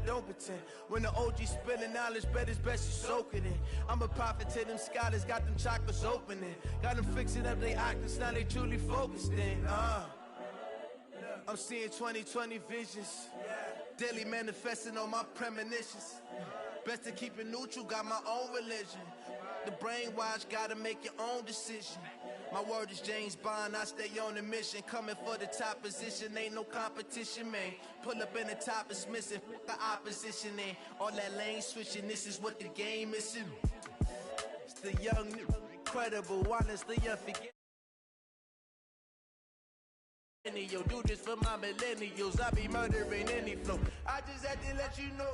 don't pretend. When the OG spilling knowledge, bet it's best you soak it in. I'm a prophet to them scholars, got them chakras opening. Got them fixing up they octaves, now they truly focused in. I'm seeing 2020 visions. Daily manifesting on my premonitions. Best to keep it neutral, got my own religion. The brainwash, gotta make your own decision. My word is James Bond, I stay on a mission. Coming for the top position, ain't no competition, man. Pull up in the top, it's missing, the opposition, man. All that lane switching, this is what the game is. It's the young, incredible, honestly unforgettable. Yo, do this for my millennials, I be murdering any flow. I just had to let you know.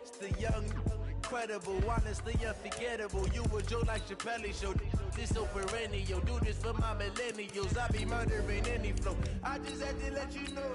It's the young, incredible, honestly unforgettable. You a Joe like Chappelle show. This so perennial, do this for my millennials, I be murdering any flow. I just had to let you know.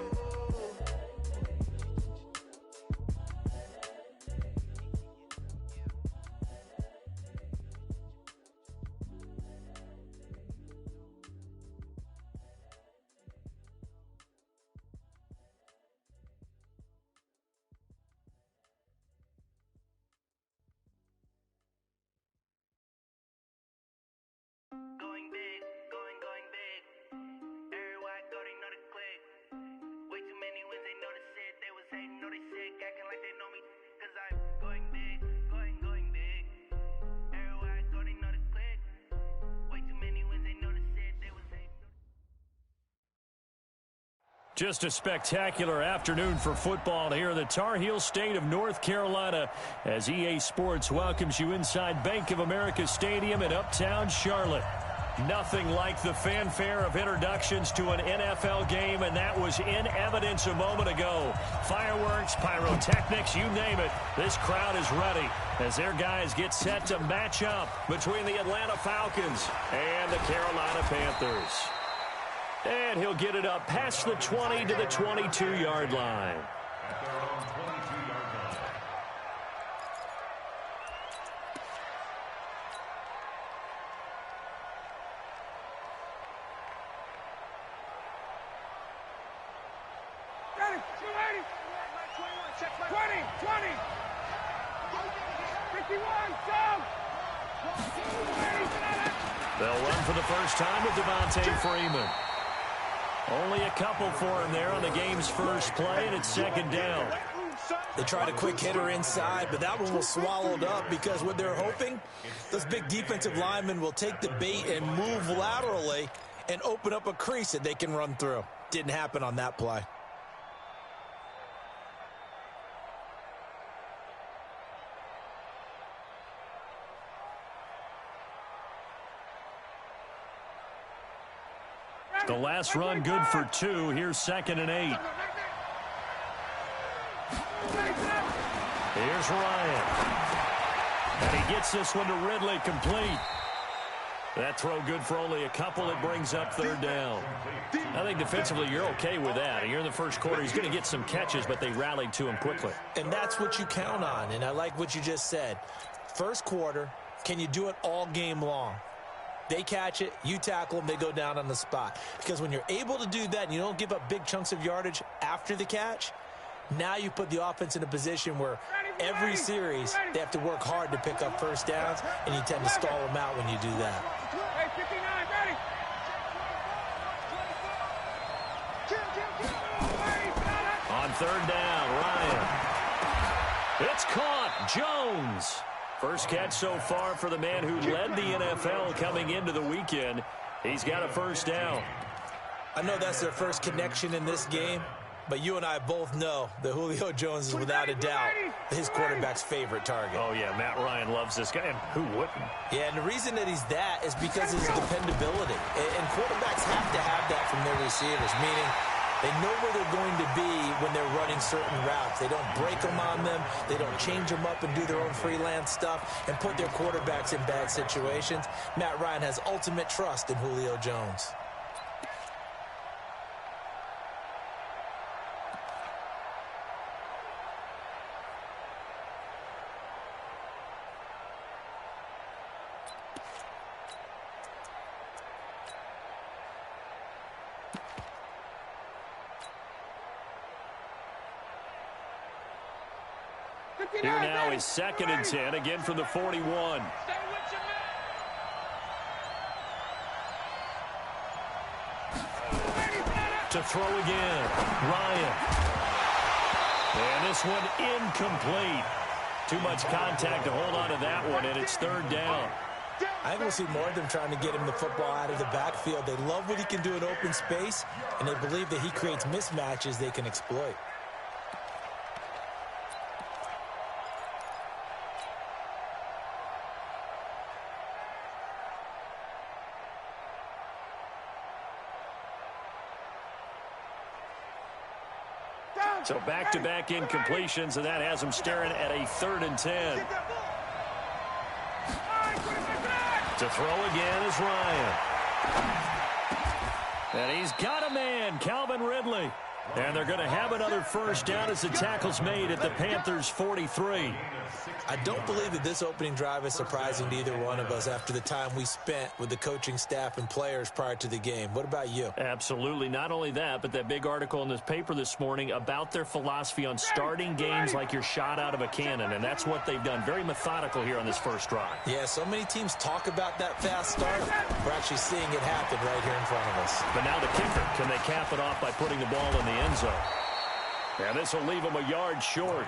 Going big, going big. Everywhere I go, they know the click. Way too many wins, they know the shit. They was hating, know they sick, acting like they know me. Cause I'm going big, going big. Everywhere I go, they know the click. Way too many wins, they know the shit. They was hating. Just a spectacular afternoon for football here in the Tar Heel state of North Carolina as EA Sports welcomes you inside Bank of America Stadium in Uptown Charlotte. Nothing like the fanfare of introductions to an NFL game, and that was in evidence a moment ago. Fireworks, pyrotechnics, you name it. This crowd is ready as their guys get set to match up between the Atlanta Falcons and the Carolina Panthers. And he'll get it up past the 20 to the 22-yard line. They'll run for the first time with Devontae Freeman. Only a couple for him there on the game's first play, and it's second down. They tried a quick hitter inside, but that one was swallowed up because what they're hoping, those big defensive linemen will take the bait and move laterally and open up a crease that they can run through. Didn't happen on that play. The last run good for 2. Here's 2nd and 8. Here's Ryan. And he gets this one to Ridley, complete. That throw good for only a couple. It brings up 3rd down. I think defensively you're okay with that. You're in the first quarter. He's going to get some catches, but they rallied to him quickly. And that's what you count on, and I like what you just said. First quarter, can you do it all game long? They catch it, you tackle them, they go down on the spot. Because when you're able to do that and you don't give up big chunks of yardage after the catch, now you put the offense in a position where every series they have to work hard to pick up first downs, and you tend to stall them out when you do that. On 3rd down, Ryan. It's caught. Jones. First catch so far for the man who led the NFL coming into the weekend. He's got a first down. I know that's their first connection in this game, but you and I both know that Julio Jones is without a doubt his quarterback's favorite target. Oh, yeah, Matt Ryan loves this guy, and who wouldn't? Yeah, and the reason that he's that is because of his dependability. And quarterbacks have to have that from their receivers, meaning they know where they're going to be when they're running certain routes. They don't break them on them. They don't change them up and do their own freelance stuff and put their quarterbacks in bad situations. Matt Ryan has ultimate trust in Julio Jones. Here now is 2nd and 10, again from the 41. To throw again, Ryan. And this one incomplete. Too much contact to hold on to that one, and it's 3rd down. I think we'll see more of them trying to get him the football out of the backfield. They love what he can do in open space, and they believe that he creates mismatches they can exploit. So back-to-back incompletions, and that has him staring at a 3rd and 10. To throw again is Ryan. And he's got a man, Calvin Ridley. And they're going to have another 1st down as the tackle's made at the Panthers' 43. I don't believe that this opening drive is surprising to either one of us after the time we spent with the coaching staff and players prior to the game. What about you? Absolutely. Not only that, but that big article in this paper this morning about their philosophy on starting games like you're shot out of a cannon, and that's what they've done. Very methodical here on this 1st drive. Yeah, so many teams talk about that fast start. We're actually seeing it happen right here in front of us. But now the kicker, can they cap it off by putting the ball in the end zone? And this will leave them a yard short.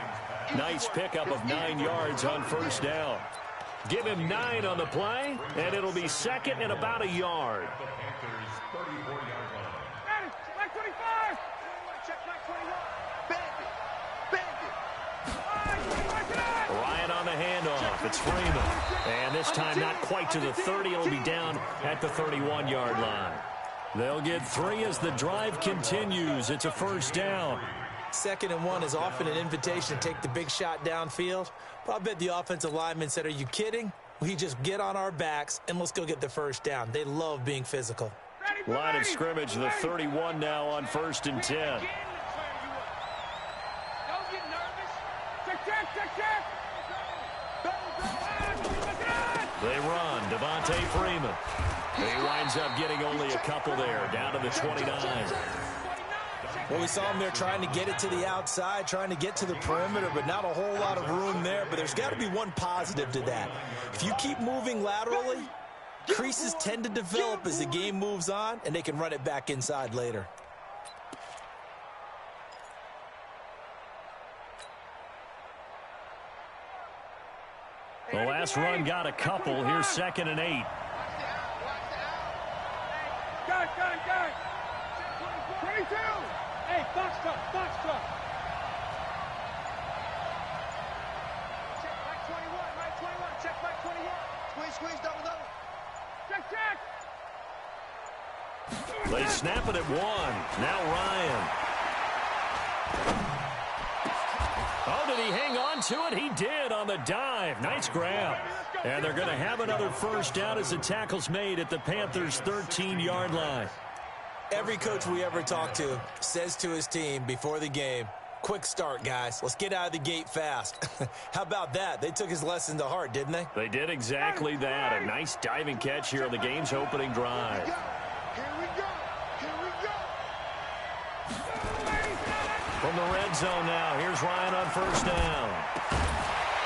Nice pickup of 9 yards on 1st down. Give him 9 on the play, and it'll be 2nd and about a yard. Ryan on the handoff. It's Freeman. And this time not quite to the 30. It'll be down at the 31-yard line. They'll get 3 as the drive continues. It's a 1st down. 2nd and 1 is often an invitation to take the big shot downfield. But I bet the offensive lineman said, are you kidding? We just get on our backs and let's go get the 1st down. They love being physical. Line of scrimmage, the 31 now on 1st and 10. Don't get nervous. Check. They run. Devontae Freeman. He winds up getting only a couple there, down to the 29. Well, we saw him there trying to get it to the outside, trying to get to the perimeter, but not a whole lot of room there. But there's got to be one positive to that. If you keep moving laterally, creases tend to develop as the game moves on, and they can run it back inside later. The last run got a couple. Here's 2nd and 8. Got. 22. Hey, box truck. Check back 21, right 21. Check back 21. Squeeze, double. Check. They snap it at 1. Now Ryan. Oh, did he hang on to it? He did on the dive. Nice grab. And they're going to have another 1st down as the tackle's made at the Panthers' 13-yard line. Every coach we ever talk to says to his team before the game, quick start, guys. Let's get out of the gate fast. How about that? They took his lesson to heart, didn't they? They did exactly that. A nice diving catch here on the game's opening drive. Here we go. From the red zone now, here's Ryan on 1st down.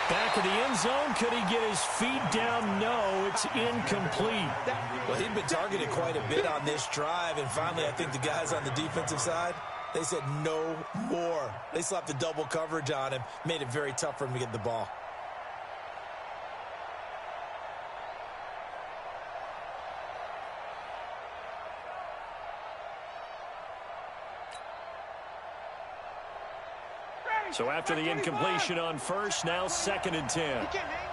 Back of the end zone. Could he get his feet down? No, it's incomplete. Well, he'd been targeted quite a bit on this drive, and finally I think the guys on the defensive side, they said no more. They slapped the double coverage on him, made it very tough for him to get the ball. So after the incompletion on 1st, now 2nd and 10. He can't hang.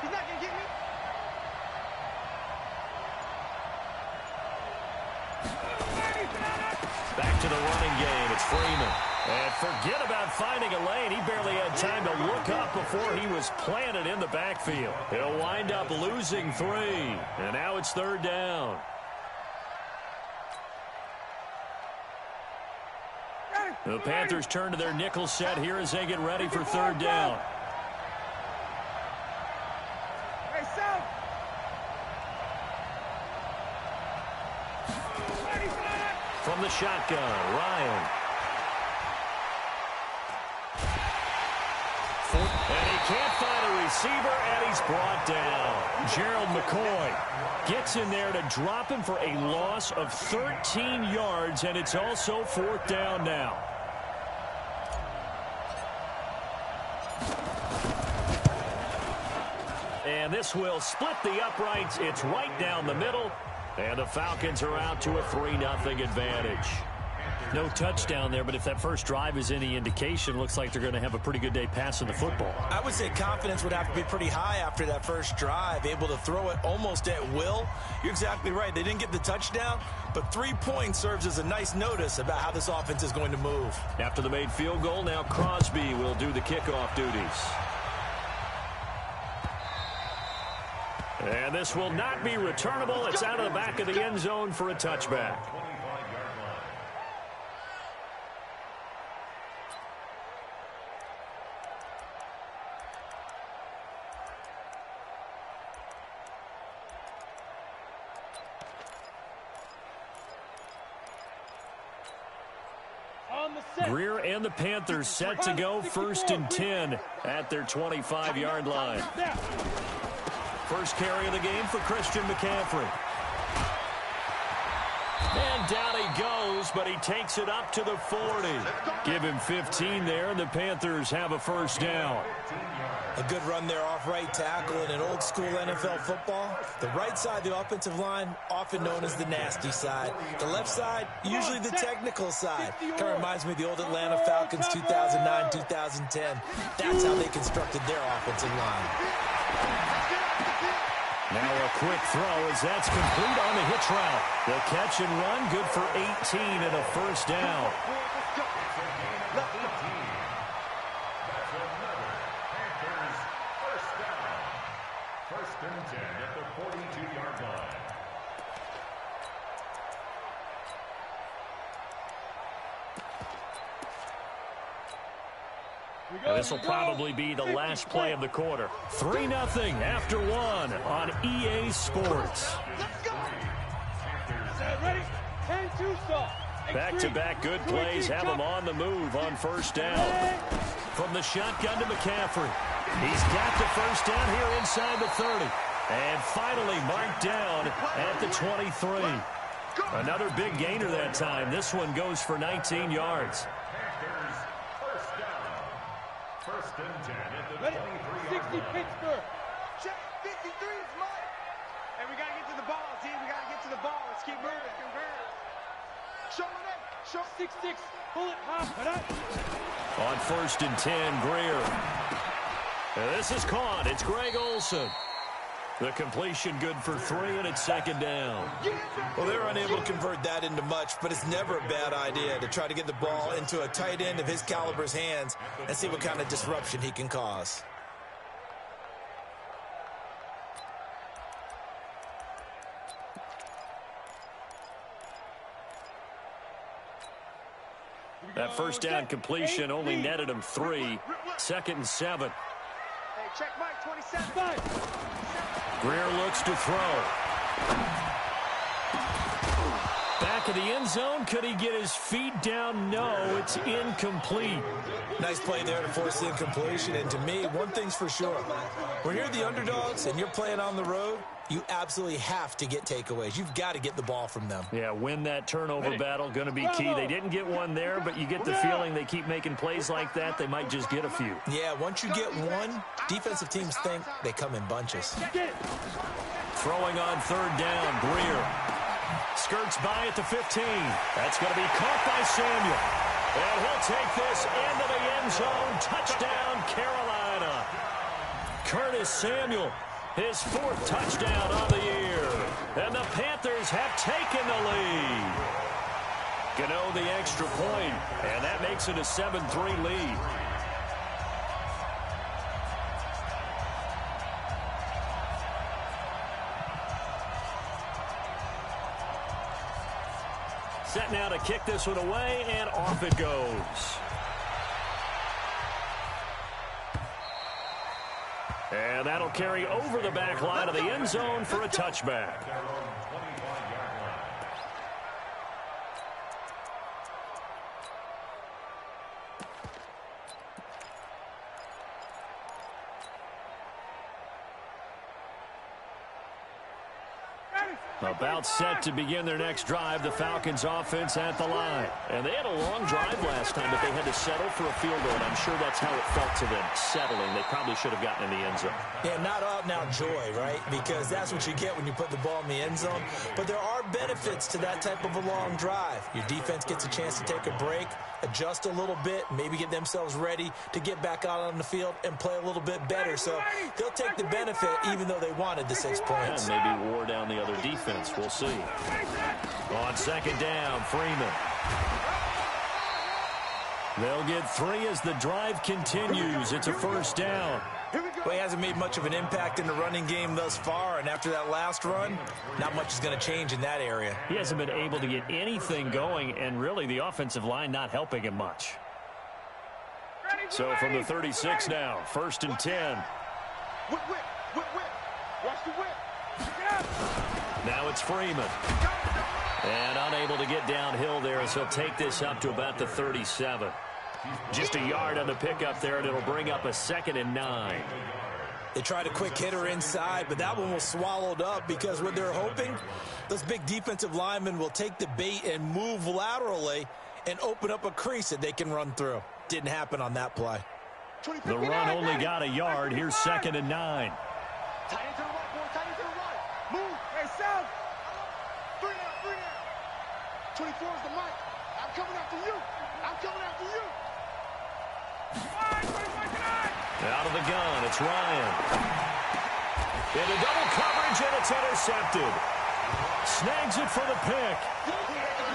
He's not going to get me. Back to the running game. It's Freeman. And forget about finding a lane. He barely had time to look up before he was planted in the backfield. He'll wind up losing 3. And now it's 3rd down. The Panthers turn to their nickel set here as they get ready for 3rd down. From the shotgun, Ryan. can't find a receiver, and he's brought down. Gerald McCoy gets in there to drop him for a loss of 13 yards, and it's also 4th down now. And this will split the uprights. It's right down the middle, and the Falcons are out to a 3-0 advantage. No touchdown there, but if that first drive is any indication, looks like they're going to have a pretty good day passing the football. I would say confidence would have to be pretty high after that first drive, able to throw it almost at will. You're exactly right. They didn't get the touchdown, but 3 points serves as a nice notice about how this offense is going to move. After the made field goal, now Crosby will do the kickoff duties. And this will not be returnable. It's out of the back of the end zone for a touchback. Greer and the Panthers set to go 1st and 10 at their 25-yard line. First carry of the game for Christian McCaffrey. And down he goes, but he takes it up to the 40. Give him 15 there, and the Panthers have a 1st down. A good run there off right tackle in an old-school NFL football. The right side of the offensive line, often known as the nasty side. The left side, usually the technical side. Kind of reminds me of the old Atlanta Falcons 2009-2010. That's how they constructed their offensive line. Now a quick throw as that's complete on the hitch route. The catch and run, good for 18 and a 1st down. This will probably be the last play of the quarter. 3-0 after 1 on EA Sports. Back-to-back good plays have him on the move on 1st down. From the shotgun to McCaffrey. He's got the 1st down here inside the 30. And finally marked down at the 23. Another big gainer that time. This one goes for 19 yards. 1st and 10 at the 23-yard 60 Pittsburgh. Check 53 is mine. And we got to get to the ball, team. We got to get to the ball. Let's keep moving. Show me that. Show 6-6. Pull it, hop. On 1st and 10, Greer. And this is caught. It's Greg Olsen. The completion good for 3, and it's 2nd down. Well, they're unable to convert that into much, but it's never a bad idea to try to get the ball into a tight end of his caliber's hands and see what kind of disruption he can cause. That 1st down completion only netted him 3. 2nd and 7. Hey, check Mike, 27. Greer looks to throw. Back of the end zone. Could he get his feet down? No, it's incomplete. Nice play there to force the incompletion. And to me, one thing's for sure. When you're the underdogs and you're playing on the road, you absolutely have to get takeaways. You've got to get the ball from them. Yeah, win that turnover battle, going to be key. They didn't get one there, but you get the feeling they keep making plays like that, they might just get a few. Yeah, once you get one, defensive teams think they come in bunches. Throwing on 3rd down, Greer. Skirts by at the 15. That's going to be caught by Samuel. And he'll take this into the end zone. Touchdown, Carolina. Curtis Samuel. His 4th touchdown on the year. And the Panthers have taken the lead. Gano the extra point, and that makes it a 7-3 lead. Set now to kick this one away, and off it goes. And that'll carry over the back line of the end zone for a touchback. About set to begin their next drive, the Falcons offense at the line. And they had a long drive last time, but they had to settle for a field goal, and I'm sure that's how it felt to them, settling. They probably should have gotten in the end zone. Yeah, not out and out joy, right? Because that's what you get when you put the ball in the end zone. But there are benefits to that type of a long drive. Your defense gets a chance to take a break, adjust a little bit, maybe get themselves ready to get back out on the field and play a little bit better. So they'll take the benefit even though they wanted the 6 points. And maybe wore down the other defense. We'll see. On second down, Freeman. They'll get 3 as the drive continues. It's a first down. Well, he hasn't made much of an impact in the running game thus far, and after that last run, not much is going to change in that area. He hasn't been able to get anything going, and really the offensive line not helping him much. So from the 36 now, 1st and 10. Whip. Watch the whip. Now it's Freeman. And unable to get downhill there as he'll take this up to about the 37. Just a yard on the pickup there, and it'll bring up a 2nd and 9. They tried a quick hitter inside, but that one was swallowed up because what they're hoping, those big defensive linemen will take the bait and move laterally and open up a crease that they can run through. Didn't happen on that play. The run only got a yard. Here's 2nd and 9. Tight into the right, boy. Tight into the right. Move. Hey, South. 3 now. 24 is the mic. I'm coming after you. Out of the gun, it's Ryan. Into double coverage, and it's intercepted. Snags it for the pick.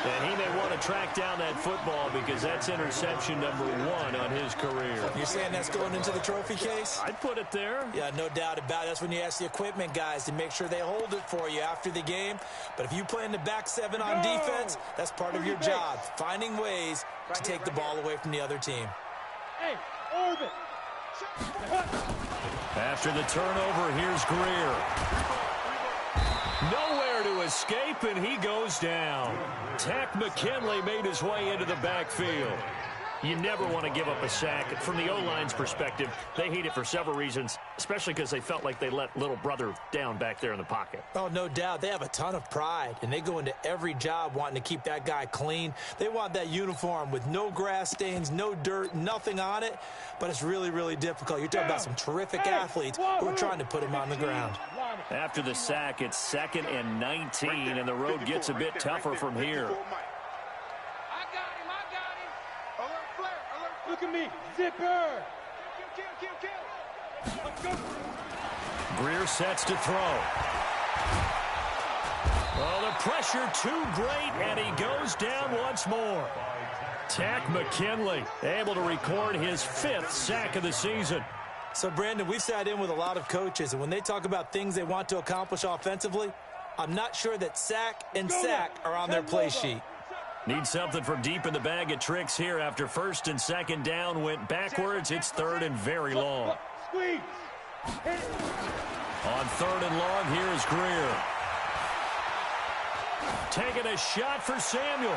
And he may want to track down that football because that's interception number 1 on his career. You're saying that's going into the trophy case? I'd put it there. Yeah, no doubt about it. That's when you ask the equipment guys to make sure they hold it for you after the game. But if you play in the back 7 on defense, that's part of your job, finding ways to take the ball away from the other team. Hey, orbit. After the turnover, here's Greer. Nowhere to escape, and he goes down. Tack McKinley made his way into the backfield. You never want to give up a sack. From the O-line's perspective, they hate it for several reasons, especially because they felt like they let little brother down back there in the pocket. Oh, no doubt. They have a ton of pride, and they go into every job wanting to keep that guy clean. They want that uniform with no grass stains, no dirt, nothing on it, but it's really, really difficult. You're talking about some terrific athletes who are trying to put him on the ground. After the sack, it's 2nd and 19, and the road gets a bit tougher from here. Look at me. Zipper. Kill. Let's go. Greer sets to throw. Oh, the pressure too great, and he goes down once more. Tack McKinley able to record his 5th sack of the season. So, Brandon, we've sat in with a lot of coaches, and when they talk about things they want to accomplish offensively, I'm not sure that sack and sack are on their play sheet. Need something from deep in the bag of tricks here after 1st and 2nd down went backwards. It's 3rd and very long. On 3rd and long, here's Greer. Taking a shot for Samuel.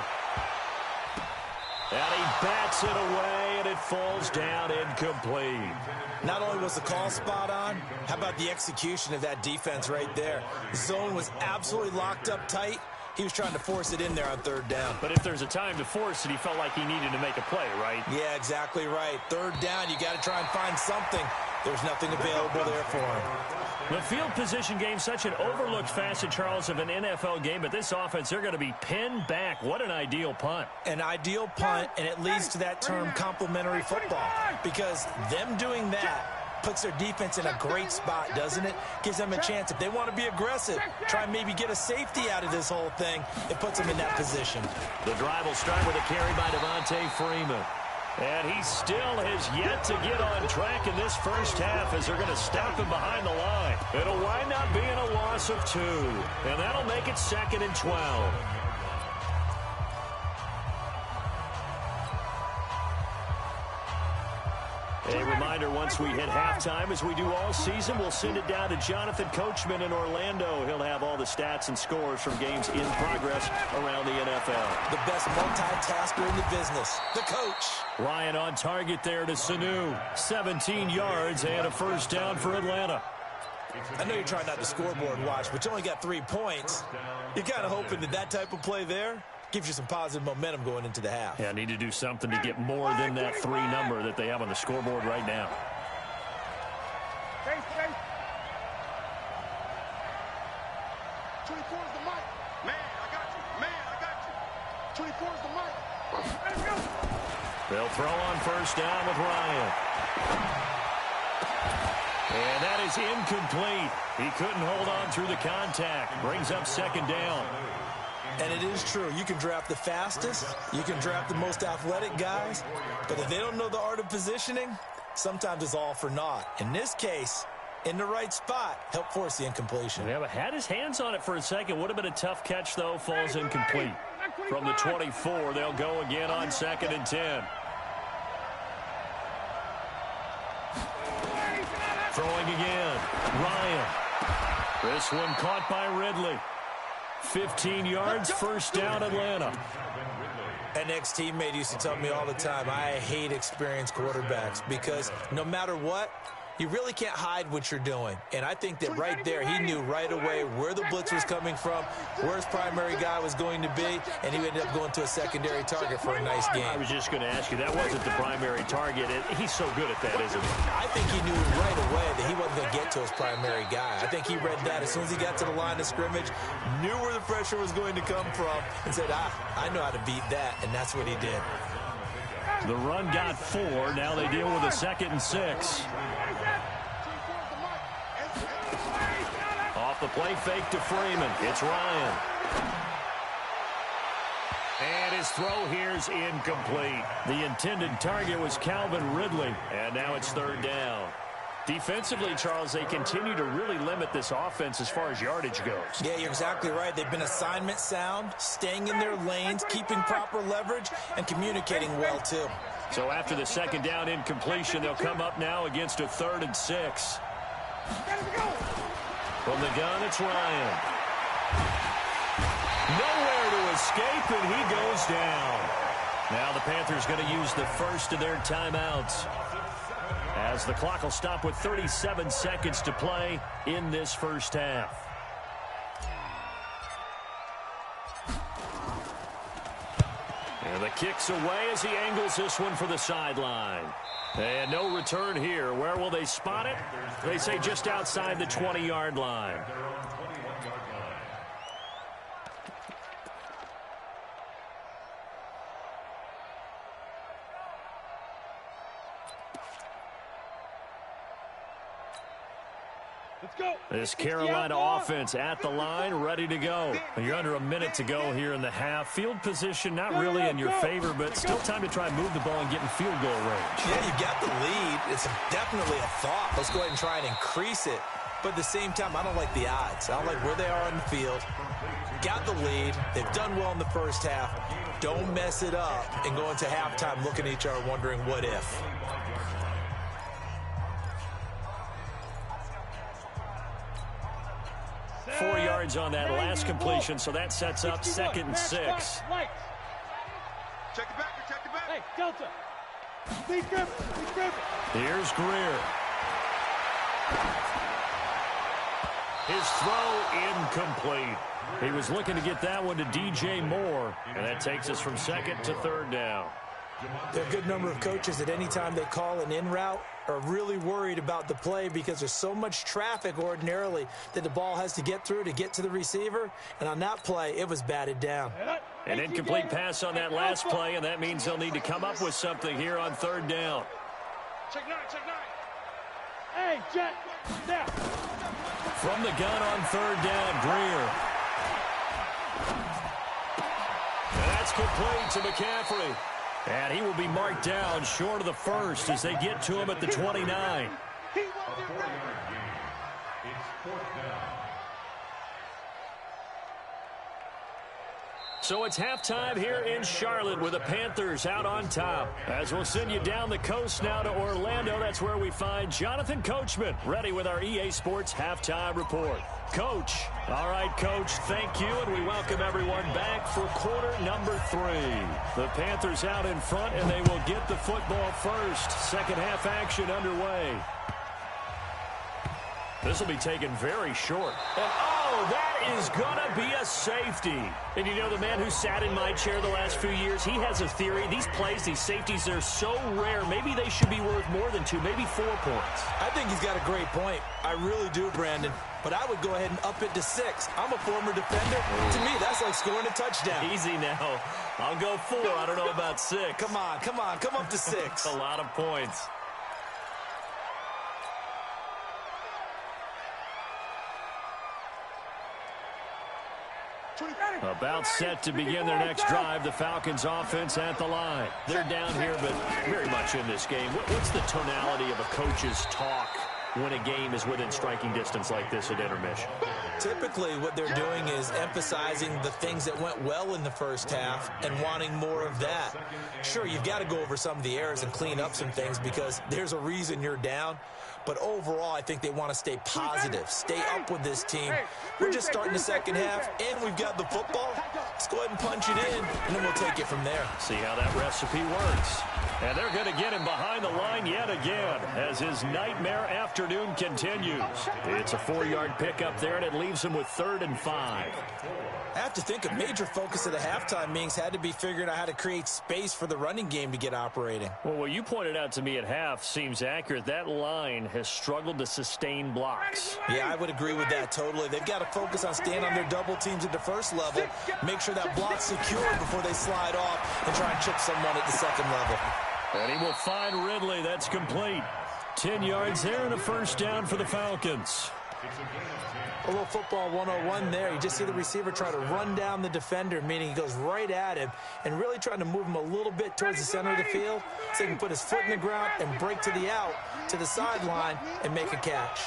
And he bats it away, and it falls down incomplete. Not only was the call spot on, how about the execution of that defense right there? The zone was absolutely locked up tight. He was trying to force it in there on 3rd down. But if there's a time to force it, he felt like he needed to make a play, right? Yeah, exactly right. 3rd down, you got to try and find something. There's nothing available there for him. The field position game, such an overlooked facet, Charles, of an NFL game, but this offense, they're going to be pinned back. What an ideal punt. An ideal punt, and it leads to that term complementary football, because them doing that puts their defense in a great spot, doesn't it? Gives them a chance. If they want to be aggressive, try and maybe get a safety out of this whole thing, it puts them in that position. The drive will start with a carry by Devontae Freeman. And he still has yet to get on track in this first half as they're going to stop him behind the line. It'll wind up being a loss of 2. And that'll make it 2nd and 12. A reminder, once we hit halftime, as we do all season, we'll send it down to Jonathan Coachman in Orlando. He'll have all the stats and scores from games in progress around the NFL. The best multitasker in the business, the coach. Ryan on target there to Sanu. 17 yards and a first down for Atlanta. I know you're trying not to scoreboard watch, but you only got 3 points. You're kind of hoping that that type of play there gives you some positive momentum going into the half. Yeah, need to do something to get more than that 3 number that they have on the scoreboard right now. 24 is the mic. Man, I got you. Man, I got you. 24 is the mic. Let's go. They'll throw on first down with Ryan. And that is incomplete. He couldn't hold on through the contact. Brings up second down. And it is true. You can draft the fastest. You can draft the most athletic guys. But if they don't know the art of positioning, sometimes it's all for naught. In this case, in the right spot, help force the incompletion. Yeah, but had his hands on it for a second. Would have been a tough catch, though. Falls incomplete. From the 24, they'll go again on 2nd and 10. Throwing again. Ryan. This one caught by Ridley. 15 yards, first down, Atlanta. An ex-teammate used to tell me all the time, I hate experienced quarterbacks because no matter what, you really can't hide what you're doing. And I think that right there, he knew right away where the blitz was coming from, where his primary guy was going to be, and he ended up going to a secondary target for a nice game. I was just going to ask you, that wasn't the primary target. He's so good at that, isn't he? I think he knew right away that he wasn't going to get to his primary guy. I think he read that as soon as he got to the line of scrimmage, knew where the pressure was going to come from, and said, I know how to beat that, and that's what he did. The run got 4. Now they deal with a 2nd and 6. Off the play fake to Freeman. It's Ryan. And his throw here's incomplete. The intended target was Calvin Ridley. And now it's 3rd down. Defensively, Charles, they continue to really limit this offense as far as yardage goes. Yeah, you're exactly right. They've been assignment sound, staying in their lanes, keeping proper leverage, and communicating well, too. So after the 2nd down incompletion, they'll come up now against a 3rd and 6. From the gun, it's Ryan. Nowhere to escape, and he goes down. Now the Panthers going to use the first of their timeouts, as the clock will stop with 37 seconds to play in this first half. And the kick's away as he angles this one for the sideline. And no return here. Where will they spot it? They say just outside the 20-yard line. Let's go. This Carolina offense at the line, ready to go. You're under a minute to go here in the half. Field position not really in your favor, but still time to try and move the ball and get in field goal range. Yeah, you got the lead. It's definitely a thought. Let's go ahead and try and increase it. But at the same time, I don't like the odds. I don't like where they are on the field. Got the lead. They've done well in the first half. Don't mess it up and go into halftime looking at each other wondering what if. Four yards on that last completion, so that sets up 2nd and 6. Check it back, check it back. Hey, Delta. He's gripping. Here's Greer. His throw incomplete. He was looking to get that one to DJ Moore, and that takes us from 2nd to 3rd down. There are a good number of coaches that any time they call an in route are really worried about the play because there's so much traffic ordinarily that the ball has to get through to get to the receiver. And on that play, it was batted down. An incomplete pass on that last play, and that means they'll need to come up with something here on 3rd down. Check 9. Hey, Jack, now. From the gun on 3rd down, Greer. And that's complete to McCaffrey. And he will be marked down short of the first as they get to him at the 29. So it's halftime here in Charlotte with the Panthers out on top. As we'll send you down the coast now to Orlando, that's where we find Jonathan Coachman ready with our EA Sports Halftime Report. Coach. All right, Coach, thank you, and we welcome everyone back for quarter number 3. The Panthers out in front, and they will get the football first. Second half action underway. This will be taken very short. And, oh, that is going to be a safety. And you know, the man who sat in my chair the last few years, he has a theory. These plays, these safeties, they're so rare. Maybe they should be worth more than 2, maybe 4 points. I think he's got a great point. I really do, Brandon. But I would go ahead and up it to 6. I'm a former defender. To me, that's like scoring a touchdown. Easy now. I'll go 4. I don't know about 6. Come on. Come up to 6. A lot of points. About set to begin their next drive. The Falcons offense at the line. They're down here, but very much in this game. What's the tonality of a coach's talk when a game is within striking distance like this at intermission? Typically, what they're doing is emphasizing the things that went well in the first half and wanting more of that. Sure, you've got to go over some of the errors and clean up some things because there's a reason you're down. But overall, I think they want to stay positive, stay up with this team. We're just starting the second half, and we've got the football. Let's go ahead and punch it in, and then we'll take it from there. See how that recipe works. And they're going to get him behind the line yet again as his nightmare afternoon continues. It's a 4-yard pickup there, and it leaves him with 3rd and 5. I have to think a major focus of the halftime meetings had to be figuring out how to create space for the running game to get operating. Well, what you pointed out to me at half seems accurate. That line has struggled to sustain blocks. Yeah, I would agree with that totally. They've got to focus on staying on their double teams at the first level, make sure that block's secure before they slide off and try and chip someone at the second level. And he will find Ridley. That's complete. 10 yards there and a first down for the Falcons. A little football 101 there. You just see the receiver try to run down the defender, meaning he goes right at him and really trying to move him a little bit towards the center of the field so he can put his foot in the ground and break to the out, to the sideline, and make a catch.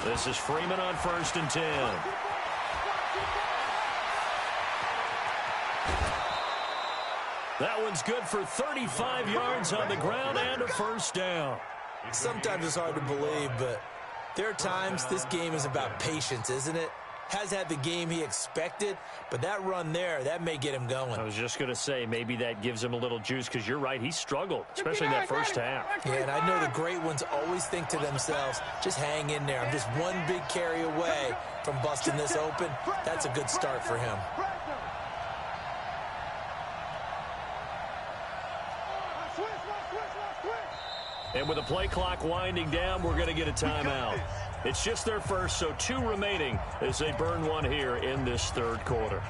This is Freeman on 1st and 10. That one's good for 35 yards on the ground and a first down. Sometimes it's hard to believe, but there are times this game is about patience, isn't it? Has had the game he expected, but that run there, that may get him going. I was just going to say, maybe that gives him a little juice, because you're right, he struggled, especially in that first half. Yeah, and I know the great ones always think to themselves, just hang in there. I'm just one big carry away from busting this open. That's a good start for him. And with the play clock winding down, we're going to get a timeout. It's just their first, so 2 remaining as they burn one here in this 3rd quarter.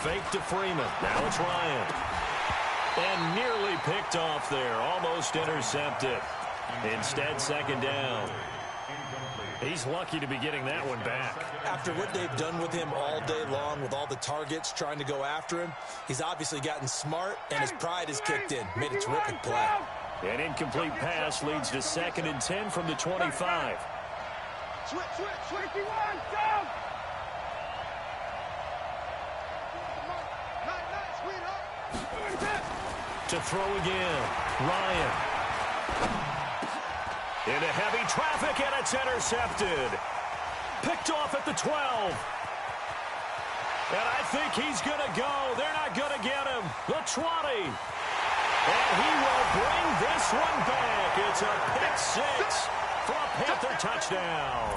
Fake to Freeman. Now it's Ryan. And nearly picked off there. Almost intercepted. Instead, 2nd down. He's lucky to be getting that one back. After what they've done with him all day long with all the targets trying to go after him, he's obviously gotten smart and his pride has kicked in. Made a terrific play. An incomplete pass leads to 2nd and 10 from the 25. Switch, 51, down! To throw again, Ryan. Into heavy traffic, and it's intercepted. Picked off at the 12. And I think he's going to go. They're not going to get him. The 20. And he will bring this one back. It's a pick 6 for a Panther touchdown.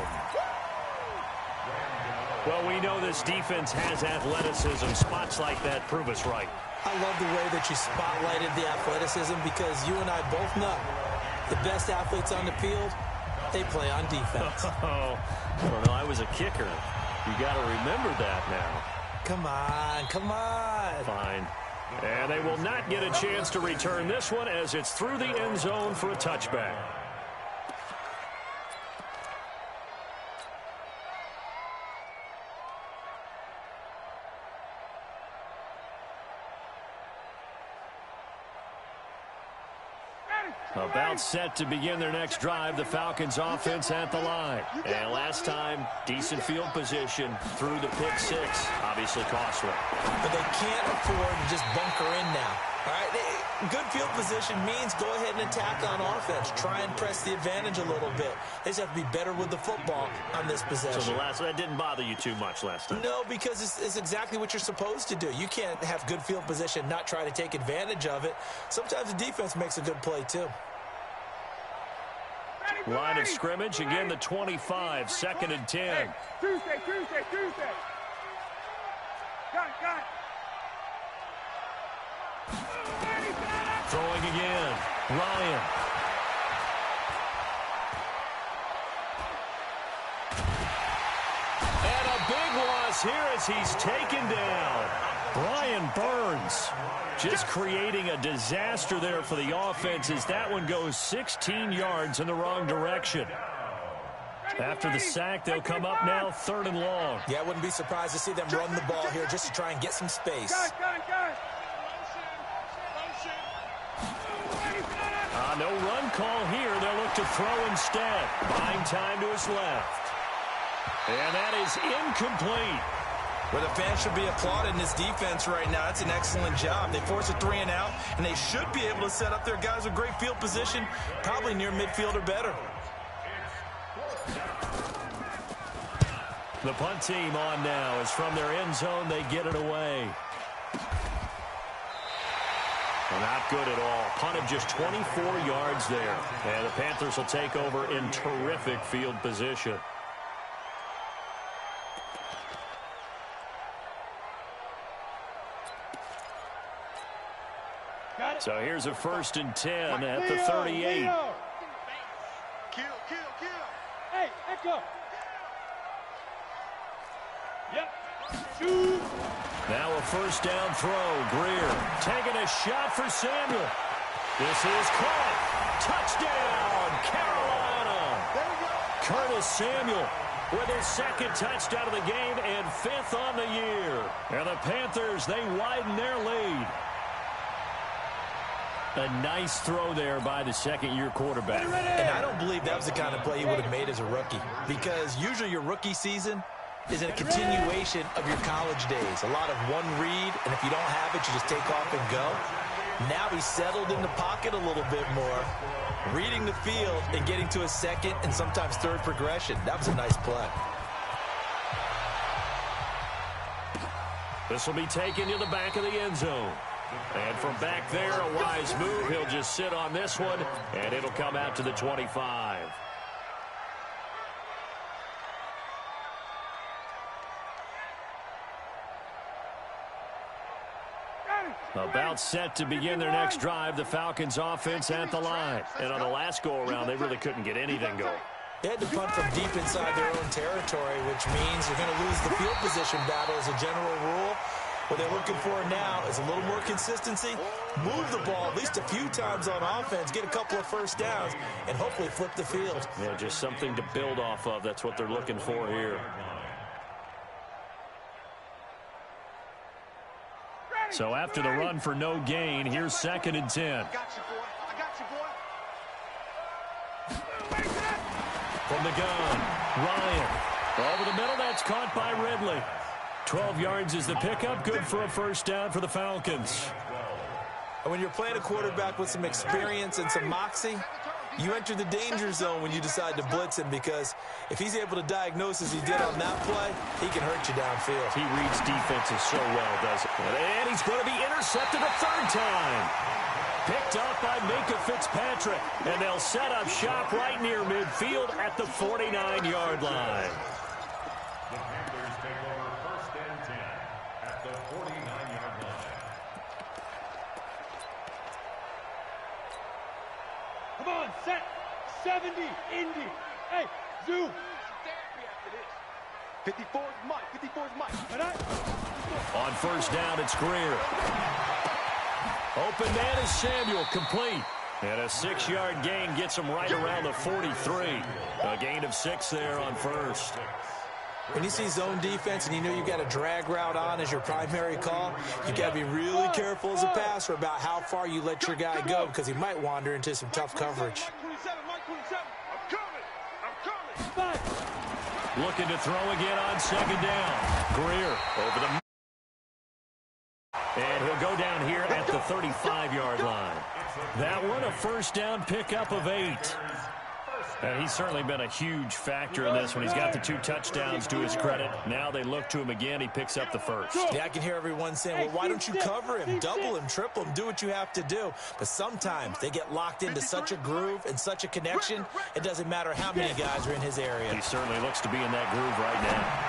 Well, we know this defense has athleticism. Spots like that prove us right. I love the way that you spotlighted the athleticism because you and I both know the best athletes on the field, they play on defense. Oh, I don't know. I was a kicker. You got to remember that now. Come on. Fine. And they will not get a chance to return this one as it's through the end zone for a touchback. About set to begin their next drive, the Falcons offense at the line. And last time, decent field position through the pick six. Obviously costly. But they can't afford to just bunker in now. All right, good field position means go ahead and attack on offense. Try and press the advantage a little bit. They just have to be better with the football on this possession. So that didn't bother you too much last time? No, because it's exactly what you're supposed to do. You can't have good field position, not try to take advantage of it. Sometimes the defense makes a good play, too. Line of scrimmage, again the 25, 2nd and 10. Hey, Tuesday. Got it. Throwing again, Ryan. And a big loss here as he's taken down. Brian Burns just creating a disaster there for the offense as that one goes 16 yards in the wrong direction. After the sack, they'll come up now 3rd and long. Yeah, I wouldn't be surprised to see them run the ball here just to try and get some space. No run call here. They'll look to throw instead. Buying time to his left. And that is incomplete. Where the fans should be applauding this defense right now. That's an excellent job. They force a 3 and out, and they should be able to set up their guys with great field position, probably near midfield or better. The punt team on now as from their end zone they get it away. Not good at all. Punted just 24 yards there. And the Panthers will take over in terrific field position. So here's a 1st and 10 at the 38. Kill. Hey, echo. Yep. Shoot. Now a 1st down throw. Greer taking a shot for Samuel. This is caught. Touchdown, Carolina. Curtis Samuel with his 2nd touchdown of the game and 5th on the year. And the Panthers, they widen their lead. A nice throw there by the 2nd-year quarterback. And I don't believe that was the kind of play he would have made as a rookie, because usually your rookie season is a continuation of your college days. A lot of one read, and if you don't have it, you just take off and go. Now he's settled in the pocket a little bit more, reading the field and getting to a 2nd and sometimes 3rd progression. That was a nice play. This will be taken to the back of the end zone. And from back there, a wise move. He'll just sit on this one, and it'll come out to the 25. About set to begin their next drive, the Falcons offense at the line. And on the last go-around, they really couldn't get anything going. They had to punt from deep inside their own territory, which means you're going to lose the field position battle as a general rule. What they're looking for now is a little more consistency, move the ball at least a few times on offense, get a couple of 1st downs, and hopefully flip the field. Yeah, just something to build off of. That's what they're looking for here. So after the run for no gain, here's 2nd and 10. I got you, boy. From the gun, Ryan. Over the middle, that's caught by Ridley. 12 yards is the pickup, good for a 1st down for the Falcons. And when you're playing a quarterback with some experience and some moxie, you enter the danger zone when you decide to blitz him, because if he's able to diagnose as he did on that play, he can hurt you downfield. He reads defenses so well, does it? And he's going to be intercepted a 3rd time. Picked up by Minka Fitzpatrick, and they'll set up shop right near midfield at the 49-yard line. The Panthers take over 1st and 10 at the 49-yard line. Come on, set. 70, Indy. Hey, zoom. 54's Mike. 54's Mike. On 1st down, it's Greer. Open man is Samuel, complete. And a 6-yard gain gets him right around the 43. A gain of 6 there on 1st. When you see zone defense and you know you've got a drag route on as your primary call, you got to be really careful as a passer about how far you let your guy go because he might wander into some tough coverage. Looking to throw again on second down. Greer over the... And he'll go down here at the 35-yard line. That one, a first down pickup of 8. And he's certainly been a huge factor in this one. He's got the 2 touchdowns to his credit. Now they look to him again. He picks up the first. Yeah, I can hear everyone saying, well, why don't you cover him? Double him, triple him, do what you have to do. But sometimes they get locked into such a groove and such a connection, it doesn't matter how many guys are in his area. He certainly looks to be in that groove right now.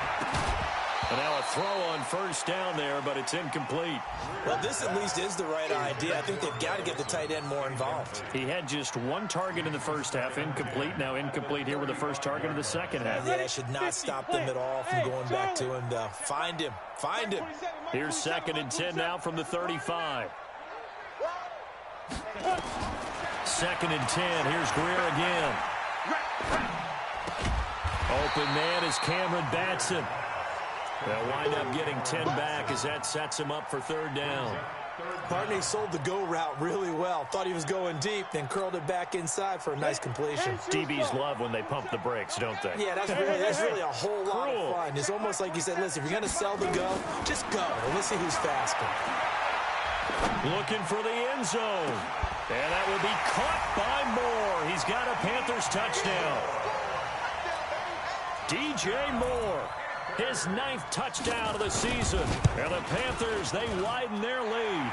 And now a throw on first down there, but it's incomplete. Well, this at least is the right idea. I think they've got to get the tight end more involved. He had just 1 target in the first half, incomplete. Now incomplete here with the first target of the second half. Yeah, that should not stop them at all from going back to him, though. Find him. Find him. Here's 2nd and 10 now from the 35. 2nd and 10. Here's Greer again. Open man is Cameron Batson. They'll wind up getting 10 back as that sets him up for 3rd down. Barney sold the go route really well. Thought he was going deep, then curled it back inside for a nice completion. DBs love when they pump the brakes, don't they? Yeah, that's really a whole lot of fun. It's almost like you said, listen, if you're going to sell the go, just go. And let's see who's faster. Looking for the end zone. And that will be caught by Moore. He's got a Panthers touchdown. DJ Moore. His 9th touchdown of the season. And the Panthers, they widen their lead.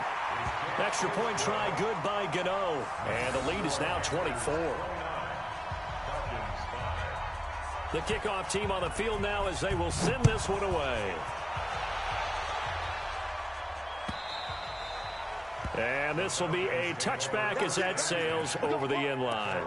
Extra point try good by Gano. And the lead is now 24. The kickoff team on the field now as they will send this one away. And this will be a touchback as that sails over the end line.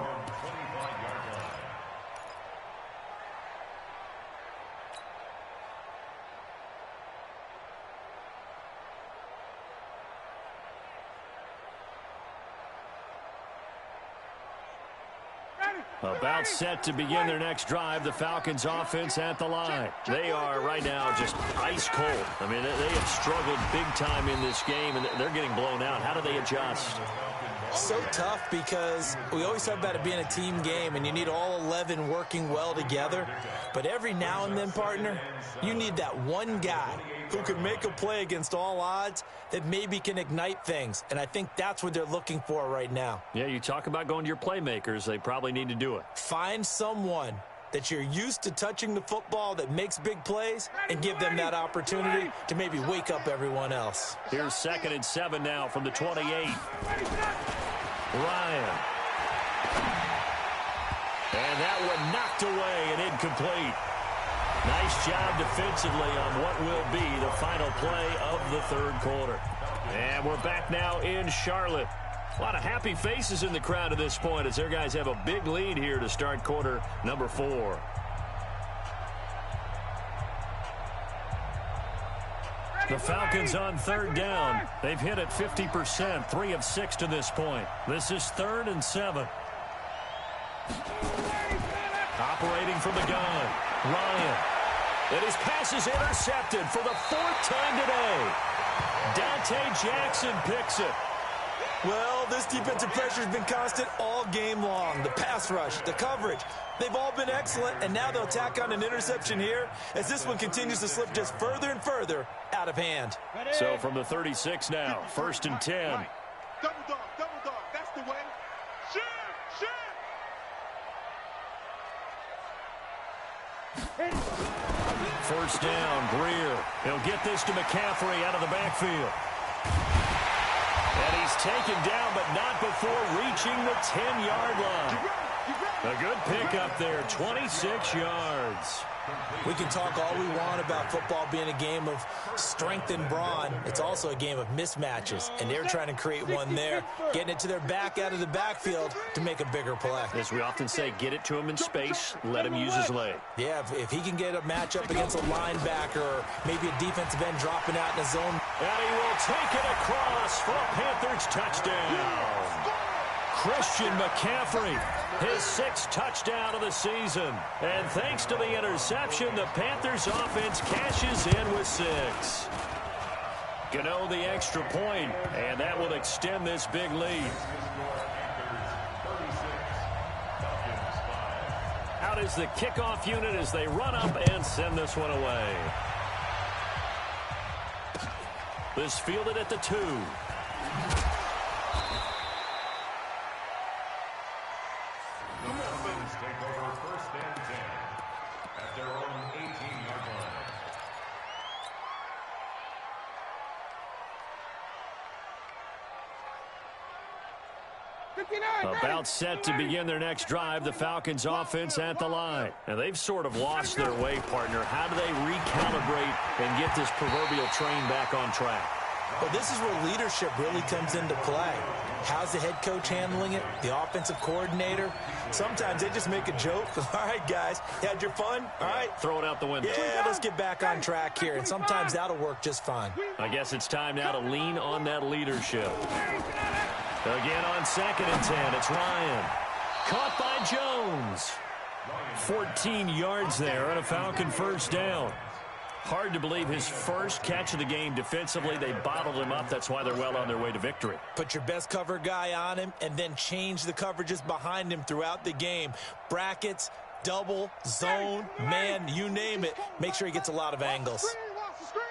About set to begin their next drive, the Falcons offense at the line. They are right now just ice cold. I mean, they have struggled big time in this game, and they're getting blown out. How do they adjust? So tough because we always talk about it being a team game, and you need all 11 working well together. But every now and then, partner, you need that one guy who can make a play against all odds that maybe can ignite things. And I think that's what they're looking for right now. Yeah, you talk about going to your playmakers. They probably need to do it. Find someone that you're used to touching the football that makes big plays and give them that opportunity to maybe wake up everyone else. Here's 2nd and 7 now from the 28. Ryan. And that one knocked away and incomplete. Nice job defensively on what will be the final play of the 3rd quarter. And we're back now in Charlotte. A lot of happy faces in the crowd at this point as their guys have a big lead here to start quarter number 4. The Falcons on 3rd down. They've hit it 50%, 3 of 6 to this point. This is 3rd and 7. Operating from the gun, Ryan. And his pass is intercepted for the 4th time today. Dante Jackson picks it. Well, this defensive pressure has been constant all game long. The pass rush, the coverage, they've all been excellent, and now they'll tack on an interception here as this one continues to slip just further and further out of hand. So from the 36 now, 1st and 10. Double dog, that's the way. Shoot! First down, Greer. He'll get this to McCaffrey out of the backfield. And he's taken down, but not before reaching the 10-yard line. A good pickup there, 26 yards. We can talk all we want about football being a game of strength and brawn. It's also a game of mismatches, and they're trying to create one there, getting it to their back out of the backfield to make a bigger play. As we often say, get it to him in space, let him use his leg. Yeah, if he can get a matchup against a linebacker or maybe a defensive end dropping out in a zone. And he will take it across for a Panthers touchdown. Christian McCaffrey His 6th touchdown of the season. And thanks to the interception, the Panthers offense cashes in with 6. Gano the extra point, and that will extend this big lead. Out is the kickoff unit as they run up and send this one away. This fielded at the 2. Take over 1st and 10 at their own 18-yard line. About set to begin their next drive, the Falcons offense at the line. And they've sort of lost their way, partner. How do they recalibrate and get this proverbial train back on track? Well, this is where leadership really comes into play. How's the head coach handling it? The offensive coordinator? Sometimes they just make a joke. All right, guys, you had your fun? All right. Throw it out the window. Yeah, let's get back on track here. And sometimes that'll work just fine. I guess it's time now to lean on that leadership. Again on 2nd and 10, it's Ryan. Caught by Jones. 14 yards there and a Falcon first down. Hard to believe his first catch of the game defensively. They bottled him up. That's why they're well on their way to victory. Put your best cover guy on him and then change the coverages behind him throughout the game. Brackets, double, zone, man, you name it. Make sure he gets a lot of angles. Watch the screen!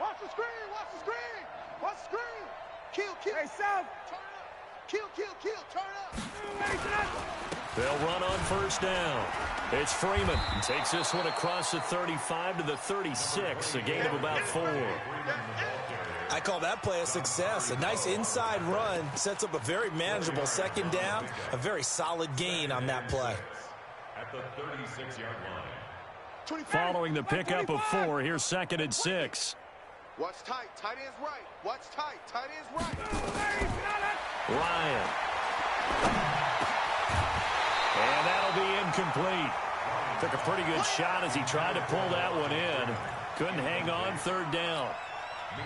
Watch the screen! Watch the screen! Watch the screen! Kill! Hey, South! Turn up! Kill! Turn up! They'll run on first down. It's Freeman. Takes this one across the 35 to the 36, a gain of about 4. I call that play a success. A nice inside run sets up a very manageable 2nd down. A very solid gain on that play. At the 36-yard line. Following the pickup of 4, here's 2nd and 6. Watch tight. Tight ends right. Watch tight. Tight ends right. Ryan. And that'll be incomplete. Took a pretty good shot as he tried to pull that one in. Couldn't hang on 3rd down.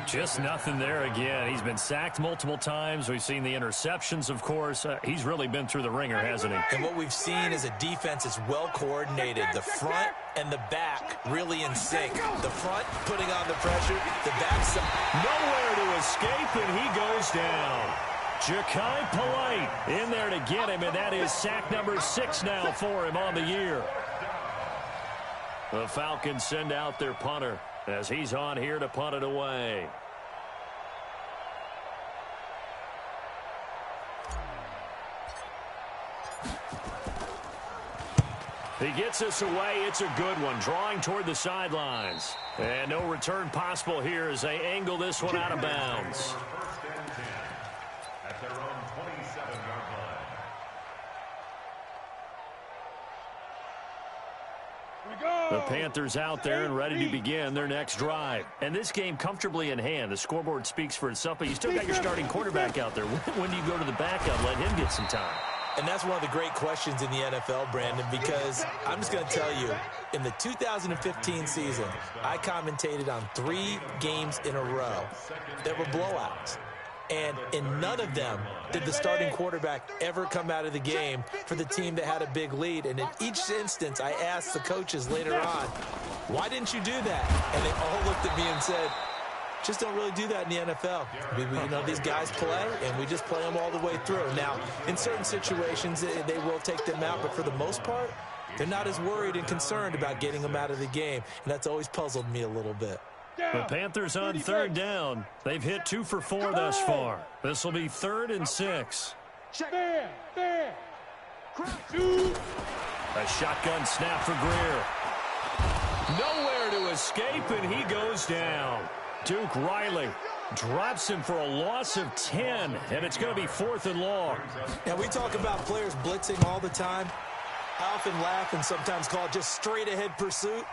Just nothing there again. He's been sacked multiple times. We've seen the interceptions, of course. He's really been through the ringer, hasn't he? And what we've seen is a defense is well coordinated. The front and the back really in sync. The front putting on the pressure. The back nowhere to escape, and he goes down. Ja'Kai Polite in there to get him, and that is sack number 6 now for him on the year. The Falcons send out their punter as he's on here to punt it away. He gets this away. It's a good one, drawing toward the sidelines. And no return possible here as they angle this one out of bounds. At their own 27-yard line. The Panthers out there and ready to begin their next drive. And this game comfortably in hand. The scoreboard speaks for itself, but you still got your starting quarterback out there. When do you go to the backup, let him get some time? And that's one of the great questions in the NFL, Brandon, because I'm just going to tell you, in the 2015 season, I commentated on 3 games in a row that were blowouts. And in none of them did the starting quarterback ever come out of the game for the team that had a big lead. And in each instance, I asked the coaches later on, why didn't you do that? And they all looked at me and said, just don't really do that in the NFL. You know, these guys play, and we just play them all the way through. Now, in certain situations, they will take them out, but for the most part, they're not as worried and concerned about getting them out of the game. And that's always puzzled me a little bit. The Panthers on 3rd down. They've hit 2 for 4 thus far. This will be 3rd and 6. There. A shotgun snap for Greer. Nowhere to escape, and he goes down. Duke Riley drops him for a loss of 10, and it's going to be 4th and long. Now, we talk about players blitzing all the time. I often laugh and sometimes call it just straight-ahead pursuit.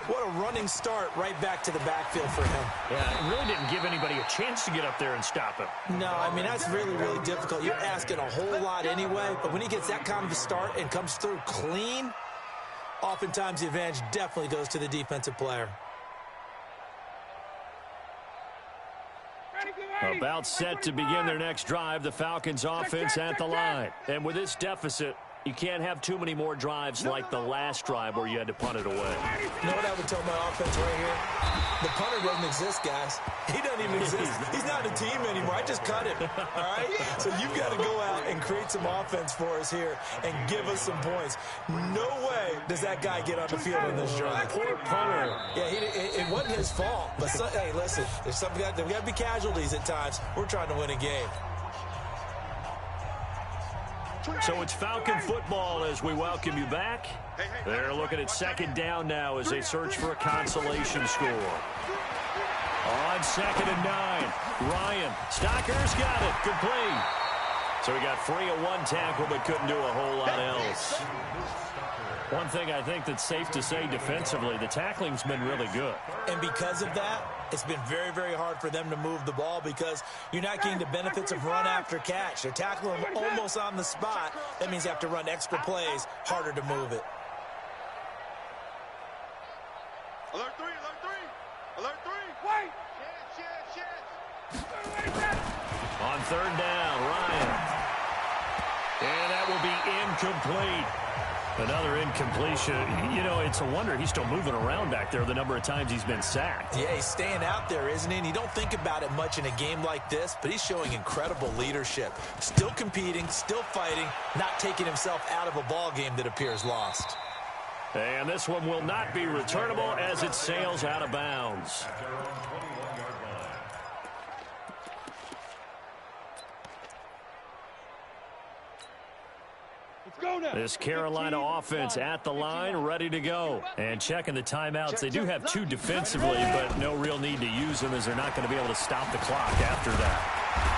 What a running start right back to the backfield for him. Yeah, it really didn't give anybody a chance to get up there and stop him. No, I mean, that's really, really difficult. You're asking a whole lot anyway, but when he gets that kind of a start and comes through clean, oftentimes the advantage definitely goes to the defensive player. About set to begin their next drive, the Falcons offense at the line. And with this deficit, You can't have too many more drives like the last drive where you had to punt it away. You know what I would tell my offense right here? The punter doesn't exist, guys. He doesn't even exist. He's not a team anymore. I just cut him, all right? So you've got to go out and create some offense for us here and give us some points. No way does that guy get on the field on this drive. Poor punter. Yeah, it wasn't his fault. But, hey, listen, there's something there got to be casualties at times. We're trying to win a game. So it's Falcon football as we welcome you back. They're looking at second down now as they search for a consolation score. On 2nd and 9, Ryan. Stocker's got it. Complete. So he got free of one tackle but couldn't do a whole lot else. One thing I think that's safe to say defensively, the tackling's been really good. And because of that, it's been very, very hard for them to move the ball because you're not getting the benefits of run after catch. They're tackling them almost on the spot. That means you have to run extra plays, harder to move it. Alert 3, alert 3, alert 3. Wait! On 3rd down, Ryan. And that will be incomplete. Another incompletion. You know, it's a wonder he's still moving around back there the number of times he's been sacked. Yeah, he's staying out there, isn't he? And you don't think about it much in a game like this, but he's showing incredible leadership. Still competing, still fighting, not taking himself out of a ball game that appears lost. And this one will not be returnable as it sails out of bounds. This Carolina offense at the line, ready to go. And checking the timeouts. They do have 2 defensively, but no real need to use them as they're not going to be able to stop the clock after that.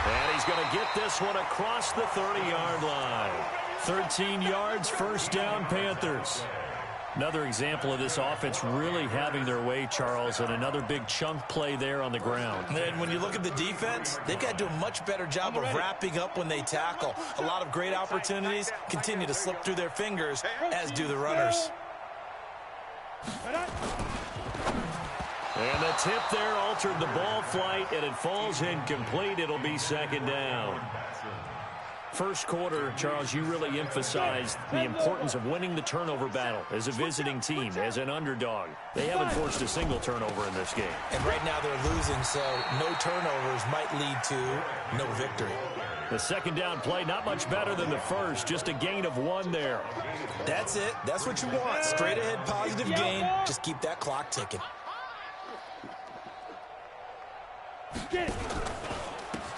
And he's going to get this one across the 30-yard line. 13 yards, first down, Panthers. Another example of this offense really having their way, Charles, and another big chunk play there on the ground. And when you look at the defense, they've got to do a much better job of wrapping up when they tackle. A lot of great opportunities continue to slip through their fingers, as do the runners. And the tip there altered the ball flight, and it falls incomplete. It'll be 2nd down. First quarter, Charles, you really emphasized the importance of winning the turnover battle as a visiting team, as an underdog. They haven't forced a single turnover in this game. And right now they're losing, so no turnovers might lead to no victory. The 2nd down play, not much better than the first, just a gain of 1 there. That's it. That's what you want. Straight ahead positive gain. Just keep that clock ticking.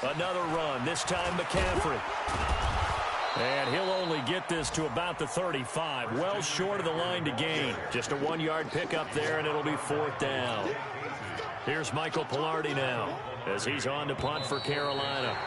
Another run, this time McCaffrey. And he'll only get this to about the 35, well short of the line to gain. Just a 1-yard pickup there, and it'll be 4th down. Here's Michael Pilardi now as he's on to punt for Carolina.